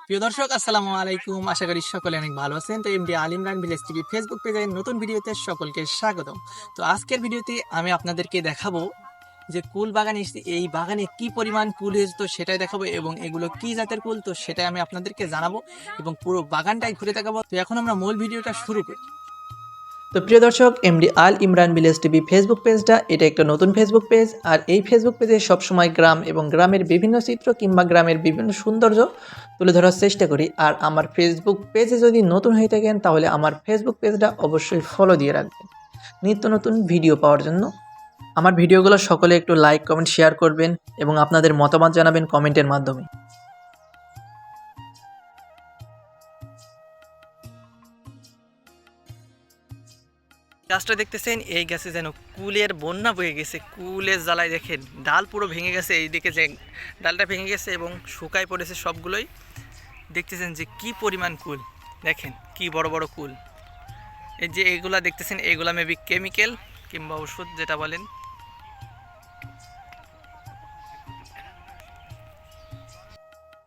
প্রিয় দর্শক, আসসালামু আলাইকুম। আশা করি সকলে অনেক ভালো আছেন। তো এমডি আল ইমরান ভিলেজ টিভি ফেসবুক পেজের নতুন ভিডিওতে সকলকে স্বাগতম। তো আজকের ভিডিওতে আমি আপনাদেরকে দেখাবো যে কুল বাগানে এসেছি, এই বাগানে কি পরিমাণ কুল হয়েছে তো সেটাই দেখাবো, এবং এগুলো কি জাতের কুল তো সেটাই আমি আপনাদেরকে জানাবো, এবং পুরো বাগানটাই ঘুরে দেখাবো। তো এখন আমরা মূল ভিডিওটা শুরু করি। তো প্রিয় দর্শক, এমডি আল ইমরান ভিলেজ টিভি ফেসবুক পেজটা এটা একটা নতুন ফেসবুক পেজ, আর এই ফেসবুক পেজে সবসময় গ্রাম এবং গ্রামের বিভিন্ন চিত্র কিংবা গ্রামের বিভিন্ন সৌন্দর্য তুলে ধরার চেষ্টা করি। আর আমার ফেসবুক পেজে যদি নতুন হয়ে থাকেন তাহলে আমার ফেসবুক পেজটা অবশ্যই ফলো দিয়ে রাখবেন নিত্য নতুন ভিডিও পাওয়ার জন্য। আমার ভিডিওগুলো সকলে একটু লাইক কমেন্ট শেয়ার করবেন এবং আপনাদের মতামত জানাবেন কমেন্টের মাধ্যমে। গাছটা দেখতেছেন, এই গাছে যেন কুলের বন্যা বয়ে গেছে। কুলের জ্বালায় দেখেন ডাল পুরো ভেঙে গেছে, এইদিকে যে ডালটা ভেঙে গেছে এবং শুকায় পড়েছে সবগুলোই। দেখতেছেন যে কি পরিমাণ কুল, দেখেন কি বড় বড় কুল। এই যে এগুলা দেখতেছেন, এগুলা মেবি কেমিক্যাল কিংবা ওষুধ যেটা বলেন।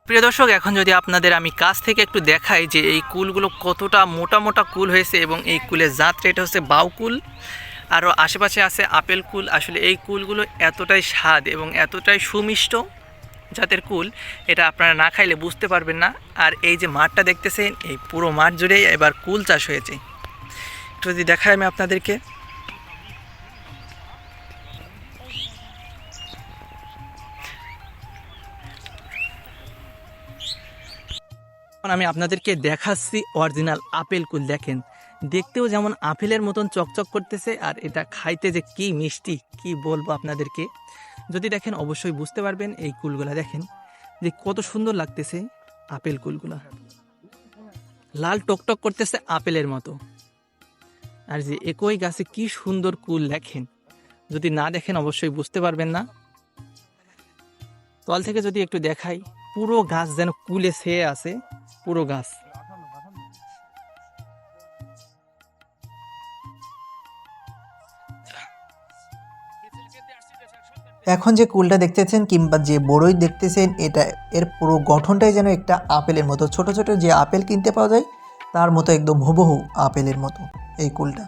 প্রিয় দর্শক, এখন যদি আপনাদের আমি কাছ থেকে একটু দেখাই যে এই কুলগুলো কতটা মোটা মোটা কুল হয়েছে, এবং এই কুলের জাতটা এটা হচ্ছে বাউ কুল। আরও আশেপাশে আছে আপেল কুল। আসলে এই কুলগুলো এতটাই স্বাদ এবং এতটাই সুমিষ্ট জাতের কুল, এটা আপনারা না খাইলে বুঝতে পারবেন না। আর এই যে মাঠটা দেখতেছেন, এই পুরো মাঠ জুড়েই এবার কুল চাষ হয়েছে। একটু যদি দেখাই আমি আপনাদেরকে, এখন আমি আপনাদেরকে দেখাচ্ছি অরিজিনাল আপেল কুল। দেখেন, দেখতেও যেমন আপেলের মতন চকচক করতেছে, আর এটা খাইতে যে কি মিষ্টি কি বলবো আপনাদেরকে। যদি দেখেন অবশ্যই বুঝতে পারবেন। এই কুলগুলা দেখেন যে কত সুন্দর লাগতেছে। আপেল কুলগুলা লাল টকটক করতেছে আপেলের মতো। আর যে একই গাছে কি সুন্দর কুল দেখেন, যদি না দেখেন অবশ্যই বুঝতে পারবেন না। তল থেকে যদি একটু দেখাই, পুরো গাছ যেন কুলে ছেয়ে আছে, পুরো গাছ। এখন যে কুলটা দেখতেছেন কিংবা যে বড়ই দেখতেছেন, এটা এর পুরো গঠনটাই যেন একটা আপেলের মতো। ছোট ছোট যে আপেল কিনতে পাওয়া যায় তার মতো একদম হুবহু আপেলের মতো এই কুলটা।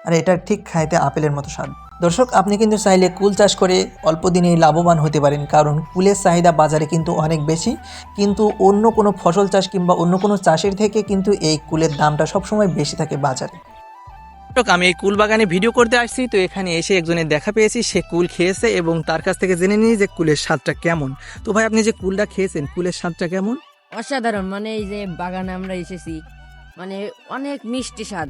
আর এটা ঠিক খাইতে আপেলের মতো স্বাদ। দর্শক, আপনি কিন্তু চাইলে কুল চাষ করে অল্প দিনেই লাভবান হতে পারেন, কারণ কুলের চাহিদা বাজারে কিন্তু অনেক বেশি। কিন্তু অন্য কোনো ফসল চাষ কিংবা অন্য কোনো চাষের থেকে কিন্তু এই কুলের দামটা সবসময় বেশি থাকে বাজারে। আমি এই কুল বাগানে ভিডিও করতে আসছি, তো এখানে এসে একজনের দেখা পেয়েছি, সে কুল খেয়েছে এবং তার কাছ থেকে জেনে নিই যে কুলের স্বাদটা কেমন। তো ভাই, আপনি যে কুলটা খেয়েছেন, কুলের স্বাদটা কেমন? অসাধারণ। মানে এই যে বাগানে আমরা এসেছি, মানে অনেক মিষ্টি স্বাদ।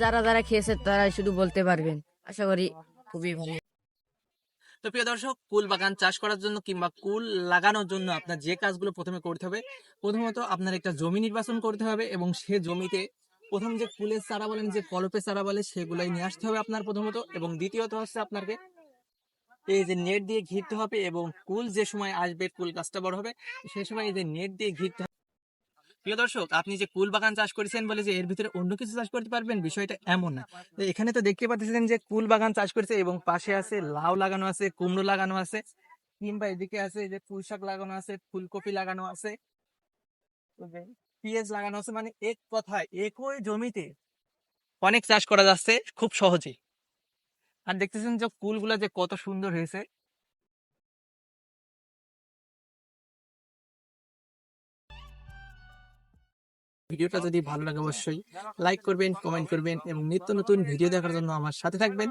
যারা যারা খেয়েছে তারাই শুধু বলতে পারবেন। আশা করি খুবই ভালো। তো প্রিয় দর্শক, কুল বাগান চাষ করার জন্য কিংবা কুল লাগানোর জন্য আপনার যে কাজগুলো প্রথমে করতে হবে, প্রথমত আপনার একটা জমি নির্বাচন করতে হবে, এবং সে জমিতে প্রথম যে কুলের চারা বলেন, যে কলপের চারা বলে, সেগুলাই নিয়ে আসতে হবে আপনার প্রথমত। এবং দ্বিতীয়ত হচ্ছে আপনাকে এই যে নেট দিয়ে ঘিরতে হবে, এবং কুল যে সময় আসবে, কুল গাছটা বড় হবে, সেই সময় এই যে নেট দিয়ে ঘিরতে হবে। প্রিয় দর্শক, আপনি যে কুল বাগান চাষ করেছেন বলে যে এর ভিতরে অন্য কিছু চাষ করতে পারবেন, বিষয়টা এমন না। তো এখানে তো দেখতে পাচ্ছেন যে কুল বাগান চাষ করেছে, এবং পাশে আছে লাউ লাগানো আছে, কুমড়ো লাগানো আছে, কিংবা এদিকে আছে যে পুঁই শাক লাগানো আছে, ফুলকপি লাগানো আছে, পেঁয়াজ লাগানো আছে। মানে এক কথায় একই জমিতে অনেক চাষ করা যাচ্ছে খুব সহজেই। আর দেখতেছেন যে কুলগুলা যে কত সুন্দর হয়েছে। ভিডিওটা যদি ভালো লাগে অবশ্যই লাইক করবেন, কমেন্ট করবেন, এবং নিত্য নতুন ভিডিও দেখার জন্য আমার সাথে থাকবেন।